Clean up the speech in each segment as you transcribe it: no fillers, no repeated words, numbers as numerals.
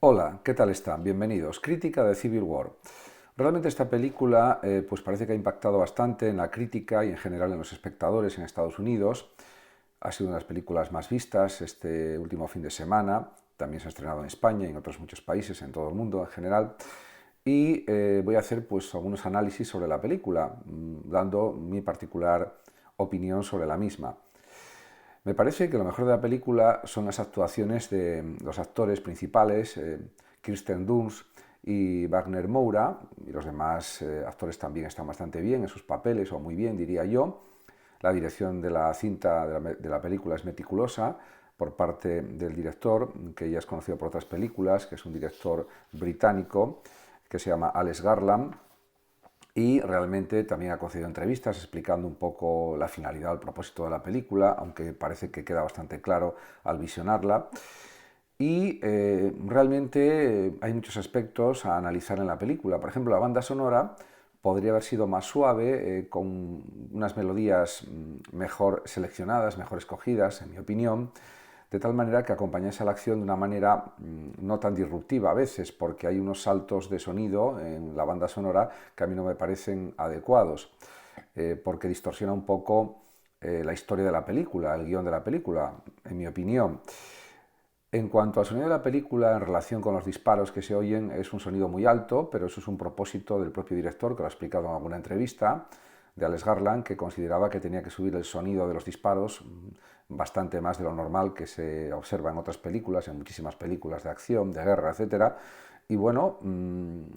Hola, ¿qué tal están? Bienvenidos. Crítica de Civil War. Realmente esta película pues parece que ha impactado bastante en la crítica y en general en los espectadores en Estados Unidos. Ha sido una de las películas más vistas este último fin de semana. También se ha estrenado en España y en otros muchos países, en todo el mundo en general. Y voy a hacer pues algunos análisis sobre la película, dando mi particular opinión sobre la misma. Me parece que lo mejor de la película son las actuaciones de los actores principales, Kirsten Dunst y Wagner Moura, y los demás actores también están bastante bien en sus papeles, o muy bien, diría yo. La dirección de la cinta de la película es meticulosa por parte del director, que ya es conocido por otras películas, que es un director británico que se llama Alex Garland, y realmente también ha concedido entrevistas explicando un poco la finalidad, el propósito de la película, aunque parece que queda bastante claro al visionarla. Y realmente hay muchos aspectos a analizar en la película. Por ejemplo, la banda sonora podría haber sido más suave, con unas melodías mejor seleccionadas, mejor escogidas, en mi opinión, de tal manera que acompañase a la acción de una manera no tan disruptiva a veces, porque hay unos saltos de sonido en la banda sonora que a mí no me parecen adecuados, porque distorsiona un poco la historia de la película, el guión de la película, en mi opinión. En cuanto al sonido de la película, en relación con los disparos que se oyen, es un sonido muy alto, pero eso es un propósito del propio director, que lo ha explicado en alguna entrevista, de Alex Garland, que consideraba que tenía que subir el sonido de los disparos bastante más de lo normal que se observa en otras películas, en muchísimas películas de acción, de guerra, etc. Y bueno,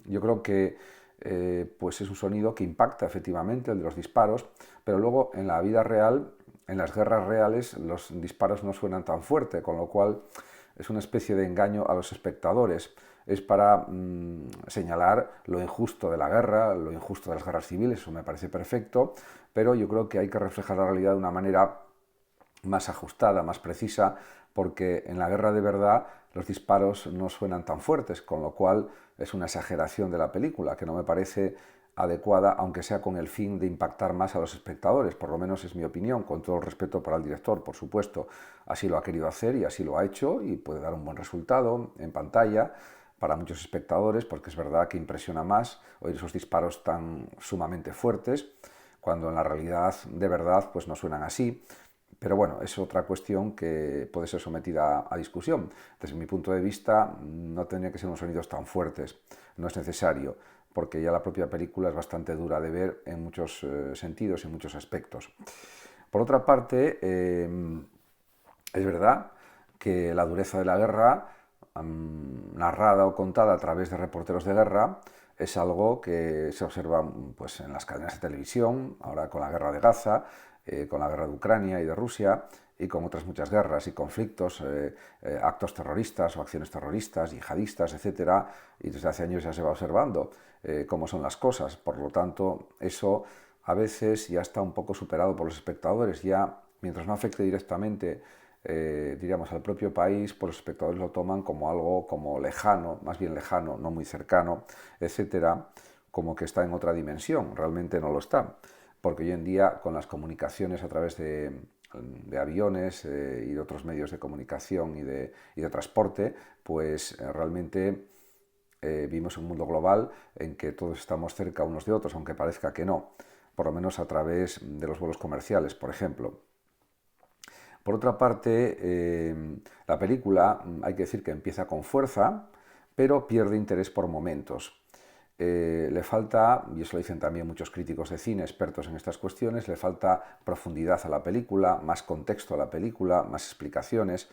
yo creo que pues es un sonido que impacta efectivamente, el de los disparos, pero luego en la vida real, en las guerras reales, los disparos no suenan tan fuerte, con lo cual es una especie de engaño a los espectadores. Es para señalar lo injusto de la guerra, lo injusto de las guerras civiles, eso me parece perfecto, pero yo creo que hay que reflejar la realidad de una manera más ajustada, más precisa, porque en la guerra de verdad los disparos no suenan tan fuertes, con lo cual es una exageración de la película que no me parece adecuada, aunque sea con el fin de impactar más a los espectadores, por lo menos es mi opinión, con todo el respeto para el director, por supuesto, así lo ha querido hacer y así lo ha hecho y puede dar un buen resultado en pantalla para muchos espectadores, porque es verdad que impresiona más oír esos disparos tan sumamente fuertes, cuando en la realidad de verdad pues no suenan así. Pero bueno, es otra cuestión que puede ser sometida a discusión. Desde mi punto de vista, no tendría que ser unos sonidos tan fuertes, no es necesario, porque ya la propia película es bastante dura de ver en muchos sentidos, en muchos aspectos. Por otra parte, es verdad que la dureza de la guerra, narrada o contada a través de reporteros de guerra, es algo que se observa pues, en las cadenas de televisión, ahora con la guerra de Gaza, con la guerra de Ucrania y de Rusia, y con otras muchas guerras y conflictos, actos terroristas o acciones terroristas, yihadistas, etc. Y desde hace años ya se va observando cómo son las cosas. Por lo tanto, eso a veces ya está un poco superado por los espectadores. Ya, mientras no afecte directamente diríamos, al propio país, pues los espectadores lo toman como algo como lejano, más bien lejano, no muy cercano, etcétera, como que está en otra dimensión. Realmente no lo está, porque hoy en día con las comunicaciones a través de aviones y de otros medios de comunicación y de transporte, pues realmente vivimos un mundo global en que todos estamos cerca unos de otros, aunque parezca que no, por lo menos a través de los vuelos comerciales, por ejemplo. Por otra parte, la película, hay que decir que empieza con fuerza, pero pierde interés por momentos. Le falta, y eso lo dicen también muchos críticos de cine expertos en estas cuestiones, le falta profundidad a la película, más contexto a la película, más explicaciones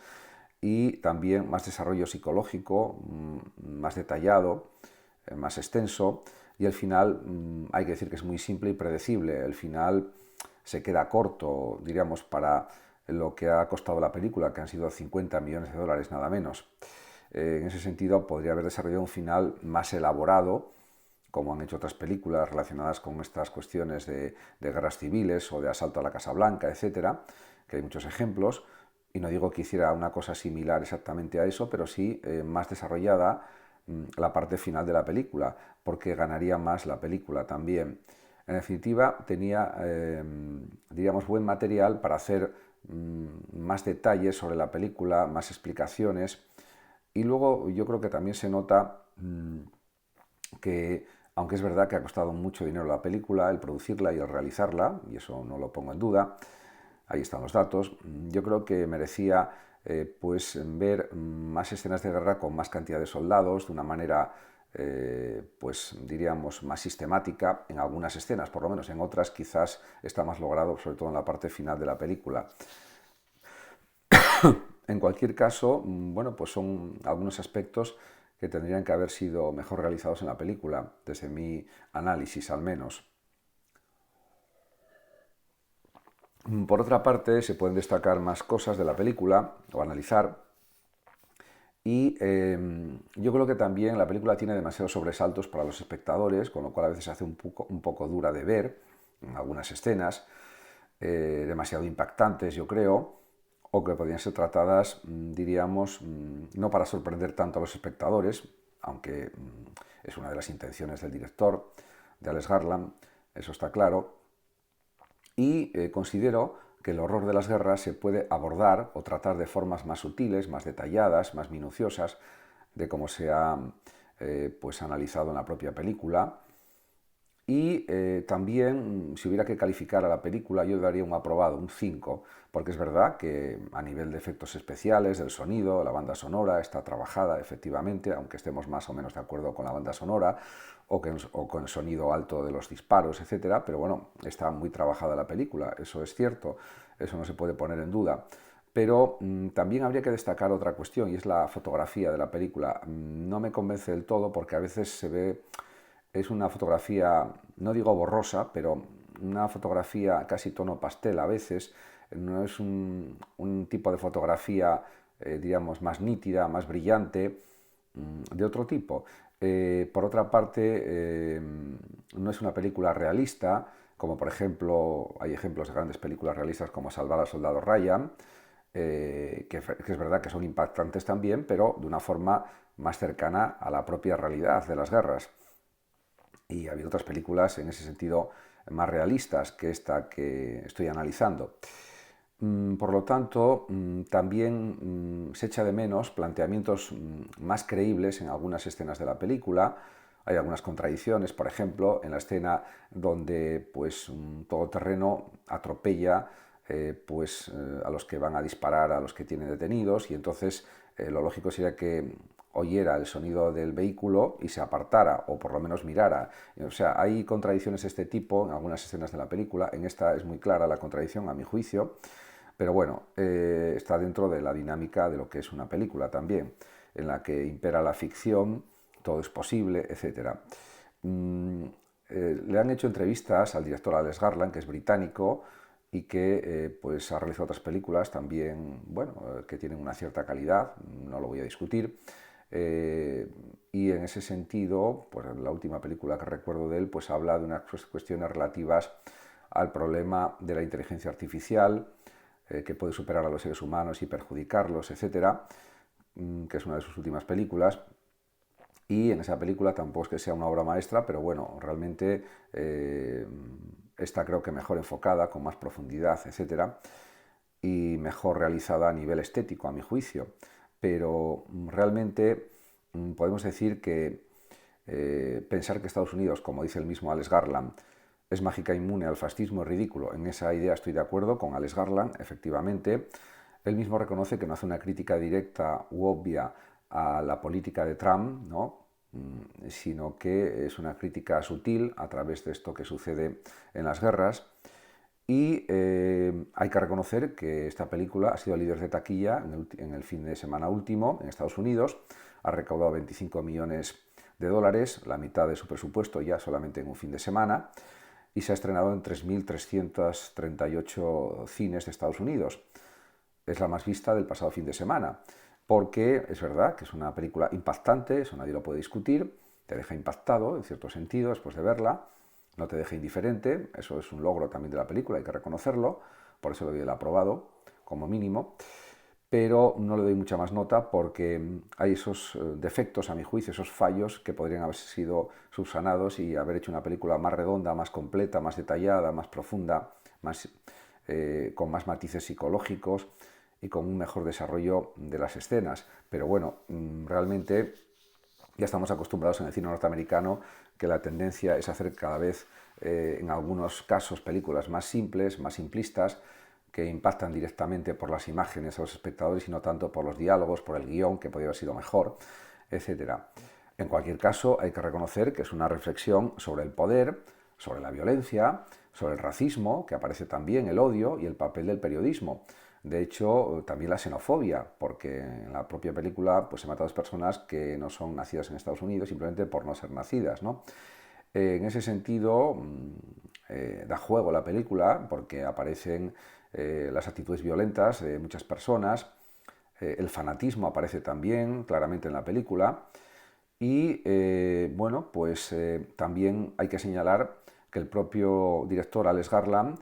y también más desarrollo psicológico, más detallado, más extenso. Y el final, hay que decir que es muy simple y predecible. El final se queda corto, diríamos, para lo que ha costado la película, que han sido 50 millones de dólares nada menos. En ese sentido, podría haber desarrollado un final más elaborado, como han hecho otras películas relacionadas con estas cuestiones de guerras civiles o de asalto a la Casa Blanca, etcétera, que hay muchos ejemplos, y no digo que hiciera una cosa similar exactamente a eso, pero sí más desarrollada la parte final de la película, porque ganaría más la película también. En definitiva, tenía, diríamos, buen material para hacer más detalles sobre la película, más explicaciones Y luego yo creo que también se nota que, aunque es verdad que ha costado mucho dinero la película, el producirla y el realizarla, y eso no lo pongo en duda, ahí están los datos, yo creo que merecía pues ver más escenas de guerra con más cantidad de soldados, de una manera pues diríamos más sistemática en algunas escenas, por lo menos en otras quizás está más logrado, sobre todo en la parte final de la película. En cualquier caso, bueno, pues son algunos aspectos que tendrían que haber sido mejor realizados en la película, desde mi análisis al menos. Por otra parte, se pueden destacar más cosas de la película o analizar. Y yo creo que también la película tiene demasiados sobresaltos para los espectadores, con lo cual a veces se hace un poco dura de ver en algunas escenas, demasiado impactantes, yo creo, o que podrían ser tratadas, diríamos, no para sorprender tanto a los espectadores, aunque es una de las intenciones del director, de Alex Garland, eso está claro, y considero que el horror de las guerras se puede abordar o tratar de formas más sutiles, más detalladas, más minuciosas, de cómo se ha pues analizado en la propia película. Y también, si hubiera que calificar a la película, yo daría un aprobado, un 5, porque es verdad que a nivel de efectos especiales, del sonido, la banda sonora está trabajada efectivamente, aunque estemos más o menos de acuerdo con la banda sonora o con el sonido alto de los disparos, etcétera, pero bueno, está muy trabajada la película, eso es cierto, eso no se puede poner en duda. Pero también habría que destacar otra cuestión y es la fotografía de la película. No me convence del todo porque a veces se ve, es una fotografía, no digo borrosa, pero una fotografía casi tono pastel a veces. No es un tipo de fotografía, digamos, más nítida, más brillante, de otro tipo. Por otra parte, no es una película realista, como por ejemplo, hay ejemplos de grandes películas realistas como Salvar al Soldado Ryan, que es verdad que son impactantes también, pero de una forma más cercana a la propia realidad de las guerras. Y ha habido otras películas en ese sentido más realistas que esta que estoy analizando. Por lo tanto, también se echa de menos planteamientos más creíbles en algunas escenas de la película. Hay algunas contradicciones, por ejemplo, en la escena donde pues, un todoterreno atropella a los que van a disparar a los que tienen detenidos y entonces lo lógico sería que oyera el sonido del vehículo y se apartara o por lo menos mirara. O sea, hay contradicciones de este tipo en algunas escenas de la película. En esta es muy clara la contradicción, a mi juicio. Pero bueno, está dentro de la dinámica de lo que es una película también, en la que impera la ficción, todo es posible, etc. Le han hecho entrevistas al director Alex Garland, que es británico y que pues ha realizado otras películas también, bueno, que tienen una cierta calidad, no lo voy a discutir. Y en ese sentido, pues la última película que recuerdo de él, pues habla de unas cuestiones relativas al problema de la inteligencia artificial, que puede superar a los seres humanos y perjudicarlos, etcétera, que es una de sus últimas películas. Y en esa película tampoco es que sea una obra maestra, pero bueno, realmente está creo que mejor enfocada, con más profundidad, etcétera, y mejor realizada a nivel estético, a mi juicio. Pero realmente podemos decir que pensar que Estados Unidos, como dice el mismo Alex Garland, es mágica inmune al fascismo es ridículo. En esa idea estoy de acuerdo con Alex Garland, efectivamente. Él mismo reconoce que no hace una crítica directa u obvia a la política de Trump, ¿no? Sino que es una crítica sutil a través de esto que sucede en las guerras. Y hay que reconocer que esta película ha sido líder de taquilla en el fin de semana último en Estados Unidos. Ha recaudado 25 millones de dólares, la mitad de su presupuesto ya solamente en un fin de semana, y se ha estrenado en 3.338 cines de Estados Unidos. Es la más vista del pasado fin de semana, porque es verdad que es una película impactante, eso nadie lo puede discutir, te deja impactado en cierto sentido después de verla, no te deja indiferente, eso es un logro también de la película, hay que reconocerlo, por eso le doy el aprobado, como mínimo, pero no le doy mucha más nota porque hay esos defectos, a mi juicio, esos fallos que podrían haber sido subsanados y haber hecho una película más redonda, más completa, más detallada, más profunda, más, con más matices psicológicos y con un mejor desarrollo de las escenas. Pero bueno, realmente ya estamos acostumbrados en el cine norteamericano que la tendencia es hacer cada vez, en algunos casos, películas más simples, más simplistas, que impactan directamente por las imágenes a los espectadores y no tanto por los diálogos, por el guión, que podría haber sido mejor, etc. En cualquier caso, hay que reconocer que es una reflexión sobre el poder, sobre la violencia, sobre el racismo, que aparece también el odio y el papel del periodismo. De hecho, también la xenofobia, porque en la propia película pues, se mata a dos personas que no son nacidas en Estados Unidos simplemente por no ser nacidas, ¿no? En ese sentido, da juego la película porque aparecen las actitudes violentas de muchas personas, el fanatismo aparece también claramente en la película y bueno, pues también hay que señalar que el propio director Alex Garland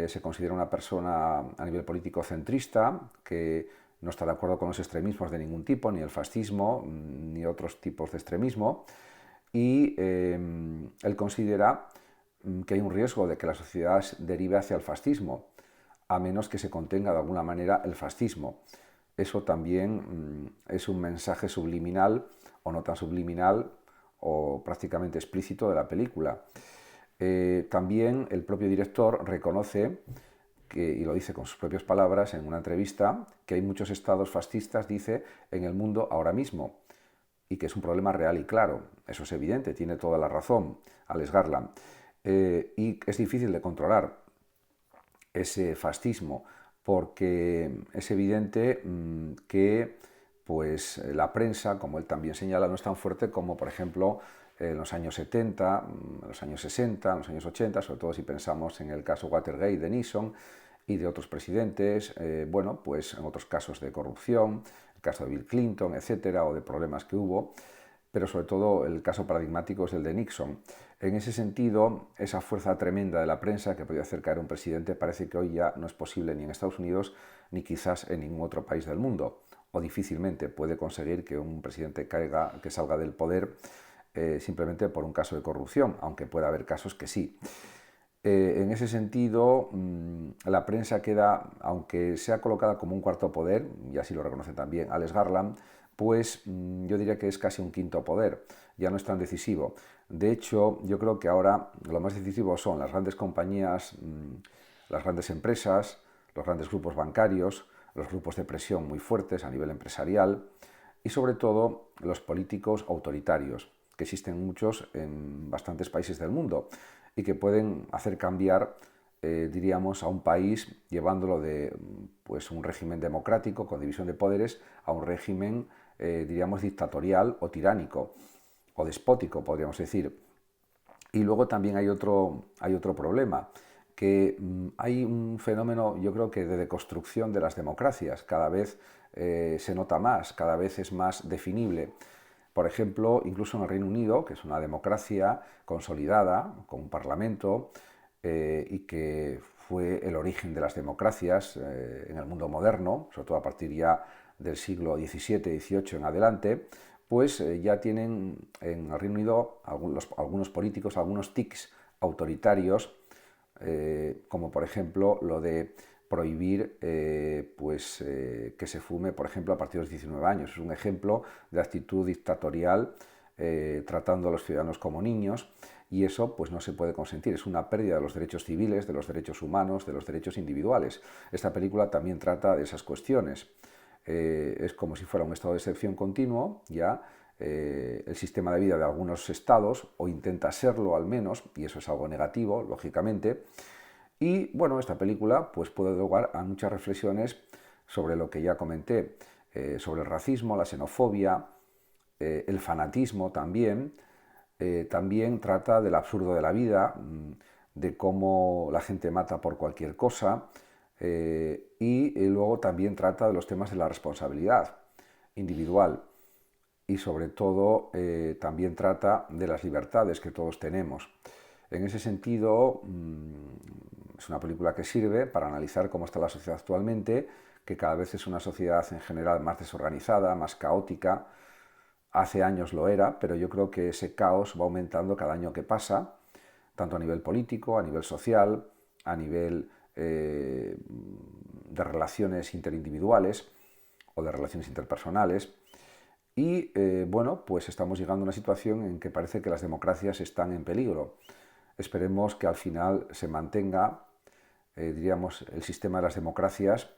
se considera una persona a nivel político centrista, que no está de acuerdo con los extremismos de ningún tipo, ni el fascismo, ni otros tipos de extremismo, y él considera que hay un riesgo de que la sociedad derive hacia el fascismo, a menos que se contenga de alguna manera el fascismo. Eso también es un mensaje subliminal o no tan subliminal o prácticamente explícito de la película. También el propio director reconoce, y lo dice con sus propias palabras en una entrevista, que hay muchos estados fascistas, dice, en el mundo ahora mismo, y que es un problema real y claro. Eso es evidente, tiene toda la razón Alex Garland. Y es difícil de controlar ese fascismo, porque es evidente que pues, la prensa, como él también señala, no es tan fuerte como, por ejemplo, en los años 70, en los años 60, en los años 80, sobre todo si pensamos en el caso Watergate de Nixon y de otros presidentes, bueno, pues en otros casos de corrupción, el caso de Bill Clinton, etcétera, o de problemas que hubo, pero sobre todo el caso paradigmático es el de Nixon. En ese sentido, esa fuerza tremenda de la prensa que podía hacer caer a un presidente parece que hoy ya no es posible ni en Estados Unidos ni quizás en ningún otro país del mundo, o difícilmente puede conseguir que un presidente caiga, que salga del poder simplemente por un caso de corrupción, aunque pueda haber casos que sí. En ese sentido, la prensa queda, aunque sea colocada como un cuarto poder, y así lo reconoce también Alex Garland, pues yo diría que es casi un quinto poder, ya no es tan decisivo. De hecho, yo creo que ahora lo más decisivo son las grandes compañías, las grandes empresas, los grandes grupos bancarios, los grupos de presión muy fuertes a nivel empresarial y sobre todo los políticos autoritarios, que existen muchos en bastantes países del mundo y que pueden hacer cambiar, diríamos, a un país llevándolo de pues, un régimen democrático con división de poderes a un régimen, diríamos, dictatorial o tiránico o despótico, podríamos decir. Y luego también hay otro problema, que hay un fenómeno, yo creo que de deconstrucción de las democracias. Cada vez se nota más, cada vez es más definible. Por ejemplo, incluso en el Reino Unido, que es una democracia consolidada, con un parlamento, y que fue el origen de las democracias en el mundo moderno, sobre todo a partir ya del siglo XVII, XVIII en adelante, pues ya tienen en el Reino Unido algunos políticos, algunos tics autoritarios, como por ejemplo lo de prohibir que se fume, por ejemplo, a partir de los 19 años. Es un ejemplo de actitud dictatorial tratando a los ciudadanos como niños y eso pues no se puede consentir. Es una pérdida de los derechos civiles, de los derechos humanos, de los derechos individuales. Esta película también trata de esas cuestiones. Es como si fuera un estado de excepción continuo, ya el sistema de vida de algunos estados, o intenta serlo al menos, y eso es algo negativo, lógicamente. Y bueno, esta película pues, puede dar lugar a muchas reflexiones sobre lo que ya comenté, sobre el racismo, la xenofobia, el fanatismo también. También trata del absurdo de la vida, de cómo la gente mata por cualquier cosa, y luego también trata de los temas de la responsabilidad individual y sobre todo también trata de las libertades que todos tenemos. En ese sentido, es una película que sirve para analizar cómo está la sociedad actualmente, que cada vez es una sociedad en general más desorganizada, más caótica. Hace años lo era, pero yo creo que ese caos va aumentando cada año que pasa, tanto a nivel político, a nivel social, a nivel de relaciones interindividuales o de relaciones interpersonales. Y bueno, pues estamos llegando a una situación en que parece que las democracias están en peligro. Esperemos que al final se mantenga, diríamos, el sistema de las democracias,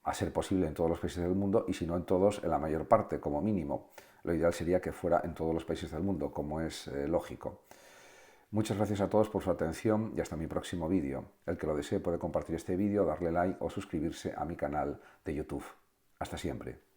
a ser posible en todos los países del mundo, y si no en todos, en la mayor parte, como mínimo. Lo ideal sería que fuera en todos los países del mundo, como es lógico. Muchas gracias a todos por su atención y hasta mi próximo vídeo. El que lo desee puede compartir este vídeo, darle like o suscribirse a mi canal de YouTube. Hasta siempre.